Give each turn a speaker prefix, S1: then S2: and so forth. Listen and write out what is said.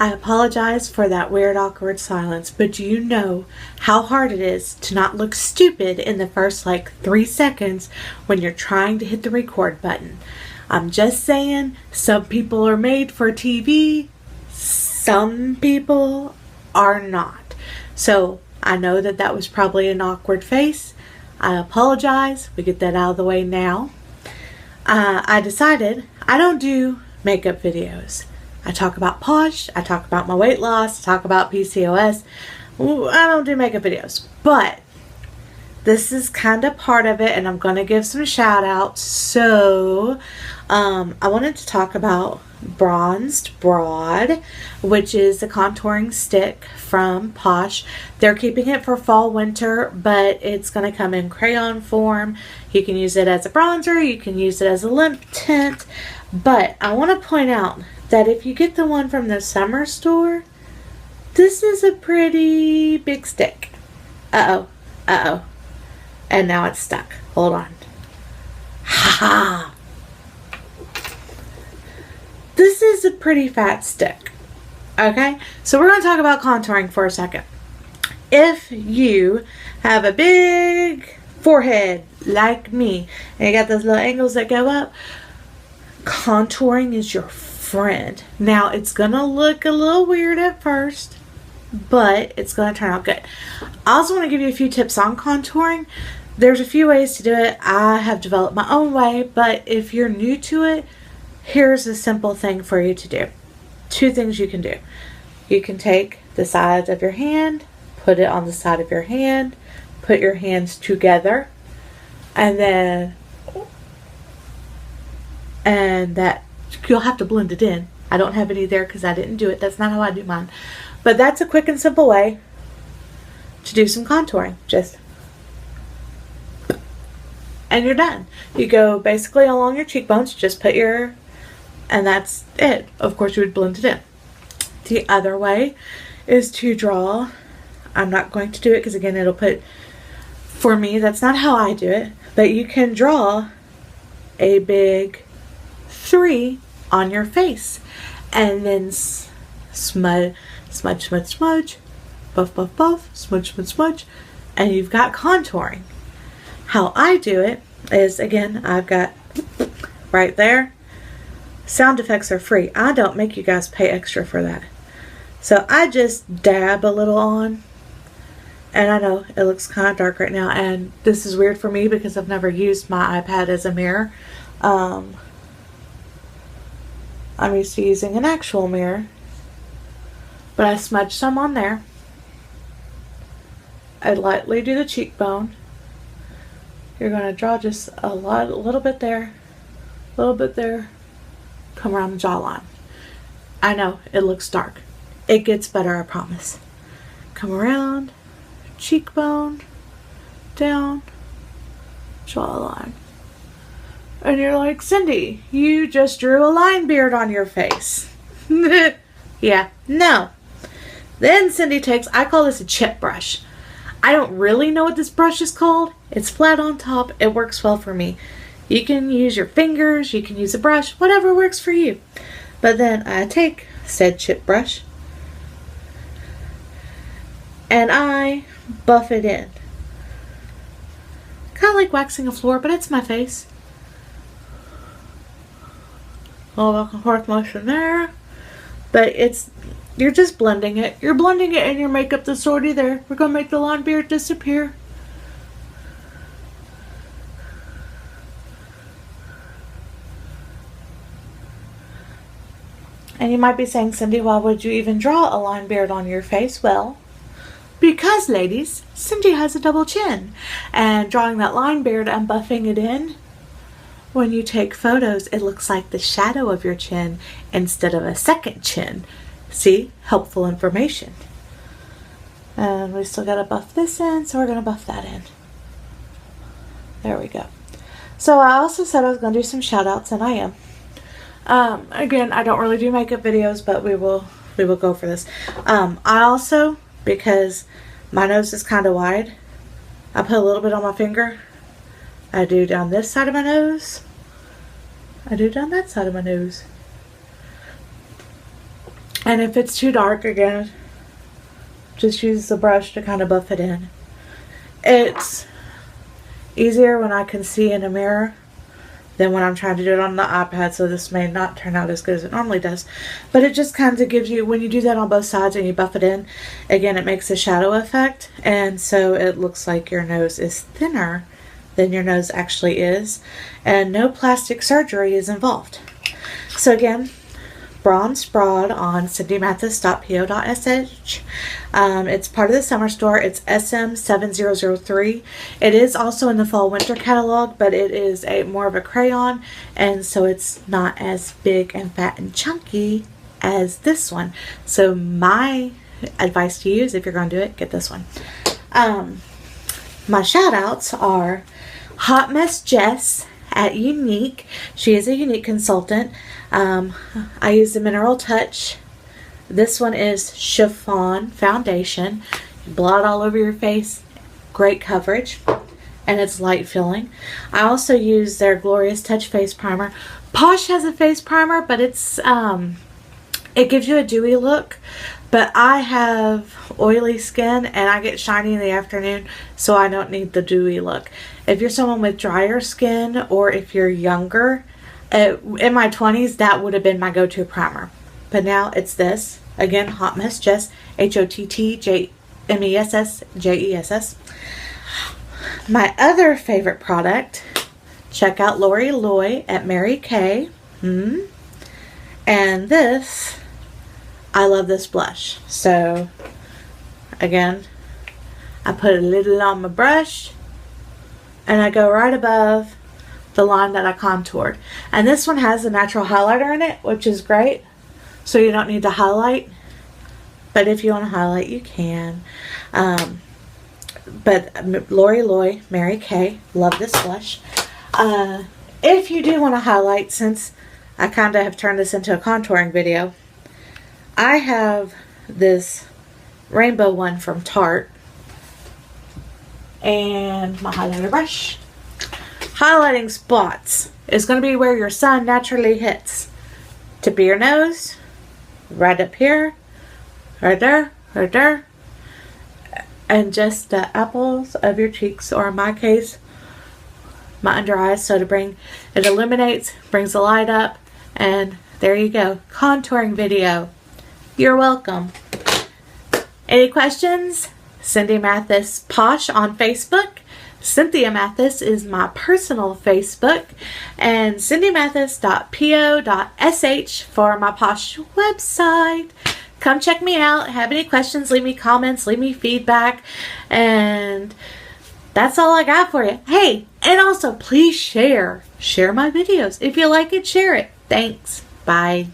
S1: I apologize for that weird, awkward silence, but do you know how hard it is to not look stupid in the first 3 seconds when you're trying to hit the record button? I'm just saying, some people are made for TV, some people are not. So I know that was probably an awkward face. I apologize. We get that out of the way now. I decided I don't do makeup videos. I talk about Posh, I talk about my weight loss, I talk about PCOS. I don't do makeup videos, but this is kind of part of it, and I'm going to give some shout outs. So, I wanted to talk about Bronzed Broad, which is a contouring stick from Posh. They're keeping it for fall, winter, but it's going to come in crayon form. You can use it as a bronzer, you can use it as a lip tint, but I want to point out that if you get the one from the summer store, this is a pretty big stick. Uh-oh. And now it's stuck. Hold on. Ha ha! This is a pretty fat stick. Okay? So we're going to talk about contouring for a second. If you have a big forehead like me, and you got those little angles that go up, contouring is your friend. Now, it's going to look a little weird at first, but it's going to turn out good. I also want to give you a few tips on contouring. There's a few ways to do it. I have developed my own way, but if you're new to it, here's a simple thing for you to do. 2 things you can do. You can take the sides of your hand, put it on the side of your hand, put your hands together, and that you'll have to blend it in. I don't have any there because I didn't do it. That's not how I do mine. But that's a quick and simple way to do some contouring. And you're done. You go basically along your cheekbones, just put and that's it. Of course, you would blend it in. The other way is to draw. I'm not going to do it because, again, for me, that's not how I do it. But you can draw a big 3 on your face. And then smudge, buff, smudge, and you've got contouring. How I do it is, again, I've got right there. Sound effects are free. I don't make you guys pay extra for that. So I just dab a little on. And I know it looks kind of dark right now, and this is weird for me because I've never used my iPad as a mirror. I'm used to using an actual mirror. But I smudge some on there. I lightly do the cheekbone. You're going to draw just a little bit there, come around the jawline. I know, it looks dark. It gets better, I promise. Come around, cheekbone, down, jawline. And you're like, Cindy, you just drew a line beard on your face. Yeah, no. Then Cindy I call this a chip brush. I don't really know what this brush is called. It's flat on top. It works well for me. You can use your fingers, you can use a brush, whatever works for you. But then I take said chip brush and I buff it in. Kind of like waxing a floor, but it's my face. All back and forth motion there. But you're just blending it. You're blending it in your makeup that's already there. We're going to make the line beard disappear. And you might be saying, Cindy, why would you even draw a line beard on your face? Well, because, ladies, Cindy has a double chin. And drawing that line beard and buffing it in, when you take photos, it looks like the shadow of your chin instead of a second chin. See? Helpful information. And we still got to buff this in, so we're going to buff that in. There we go. So I also said I was going to do some shout outs, and I am. Again, I don't really do makeup videos, but we will go for this. I also, because my nose is kind of wide, I put a little bit on my finger. I do down this side of my nose. I do down that side of my nose. And if it's too dark, again, just use the brush to kind of buff it in. It's easier when I can see in a mirror than when I'm trying to do it on the iPad, so this may not turn out as good as it normally does. But it just kind of gives you, when you do that on both sides and you buff it in, again, it makes a shadow effect, and so it looks like your nose is thinner than your nose actually is, and no plastic surgery is involved. So again, Bronze Broad on cindymathis.po.sh. It's part of the summer store. It's SM7003. It is also in the fall winter catalog, but it is more of a crayon, and so it's not as big and fat and chunky as this one. So my advice to you is, if you're going to do it, get this one. My shout outs are Hot Mess Jess at Unique. She is a Unique consultant. I use the Mineral Touch. This one is Chiffon Foundation. You blot all over your face. Great coverage. And it's light filling. I also use their Glorious Touch Face Primer. Posh has a face primer, but it's it gives you a dewy look. But I have oily skin and I get shiny in the afternoon, so I don't need the dewy look. If you're someone with drier skin, or if you're younger, in my 20s, that would have been my go-to primer. But now it's this. Again, Hot Mess Jess, HOTTJMESSJESS. My other favorite product, check out Lori Loy at Mary Kay. And this, I love this blush. So, again, I put a little on my brush, and I go right above the line that I contoured. And this one has a natural highlighter in it, which is great. So you don't need to highlight. But if you want to highlight, you can. But Lori Loy, Mary Kay, love this blush. If you do want to highlight, since I kind of have turned this into a contouring video, I have this rainbow one from Tarte. And my highlighter brush. Highlighting spots is going to be where your sun naturally hits. Tip of your nose, right up here, right there, and just the apples of your cheeks, or in my case, my under eyes. So it illuminates, brings the light up, and there you go. Contouring video. You're welcome. Any questions? Cindy Mathis Posh on Facebook. Cynthia Mathis is my personal Facebook, and cindymathis.po.sh for my Posh website. Come check me out. Have any questions, leave me comments, leave me feedback, and that's all I got for you. Hey, and also please share my videos. If you like it, share it. Thanks. Bye.